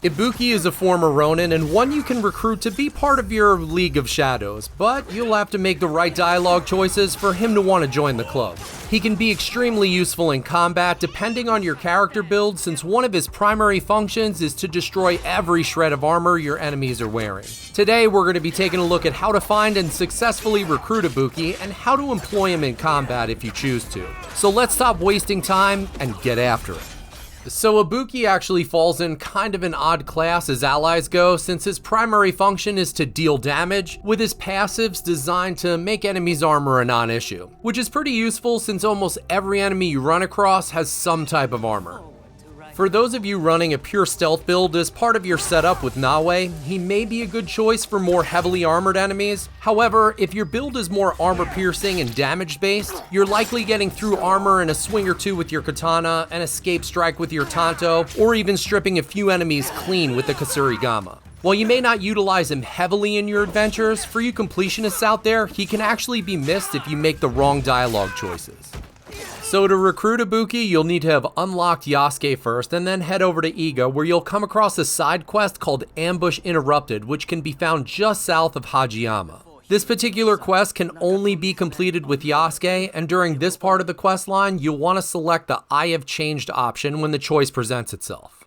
Ibuki is a former Ronin and one you can recruit to be part of your League of Shadows, but you'll have to make the right dialogue choices for him to want to join the club. He can be extremely useful in combat depending on your character build, since one of his primary functions is to destroy every shred of armor your enemies are wearing. Today we're going to be taking a look at how to find and successfully recruit Ibuki and how to employ him in combat if you choose to. So let's stop wasting time and get after it. So Ibuki actually falls in kind of an odd class as allies go, since his primary function is to deal damage, with his passives designed to make enemies' armor a non-issue, which is pretty useful since almost every enemy you run across has some type of armor. For those of you running a pure stealth build as part of your setup with Nawe, he may be a good choice for more heavily armored enemies. However, if your build is more armor piercing and damage based, you're likely getting through armor in a swing or two with your katana, an escape strike with your tanto, or even stripping a few enemies clean with the Kasurigama. While you may not utilize him heavily in your adventures, for you completionists out there, he can actually be missed if you make the wrong dialogue choices. So to recruit Ibuki, you'll need to have unlocked Yasuke first, and then head over to Iga, where you'll come across a side quest called Ambush Interrupted, which can be found just south of Hajiyama. This particular quest can only be completed with Yasuke, and during this part of the quest line, you'll want to select the I have changed option when the choice presents itself.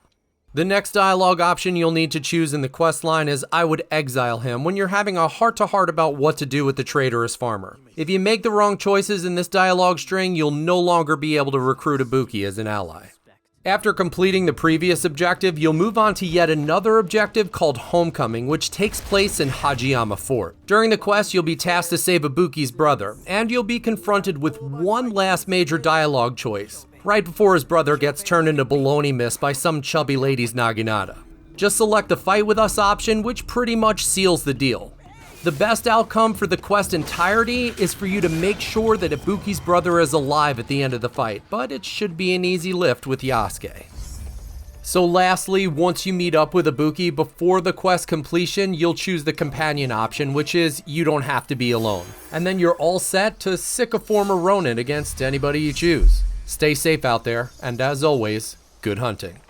The next dialogue option you'll need to choose in the quest line is I would exile him when you're having a heart-to-heart about what to do with the traitorous farmer. If you make the wrong choices in this dialogue string, you'll no longer be able to recruit Ibuki as an ally. After completing the previous objective, you'll move on to yet another objective called Homecoming, which takes place in Hajiyama Fort. During the quest, you'll be tasked to save Ibuki's brother, and you'll be confronted with one last major dialogue choice, right before his brother gets turned into baloney mist by some chubby lady's naginata. Just select the Fight With Us option, which pretty much seals the deal. The best outcome for the quest entirety is for you to make sure that Ibuki's brother is alive at the end of the fight, but it should be an easy lift with Yasuke. So lastly, once you meet up with Ibuki before the quest completion, you'll choose the companion option, which is you don't have to be alone. And then you're all set to sick a former Ronin against anybody you choose. Stay safe out there, and as always, good hunting.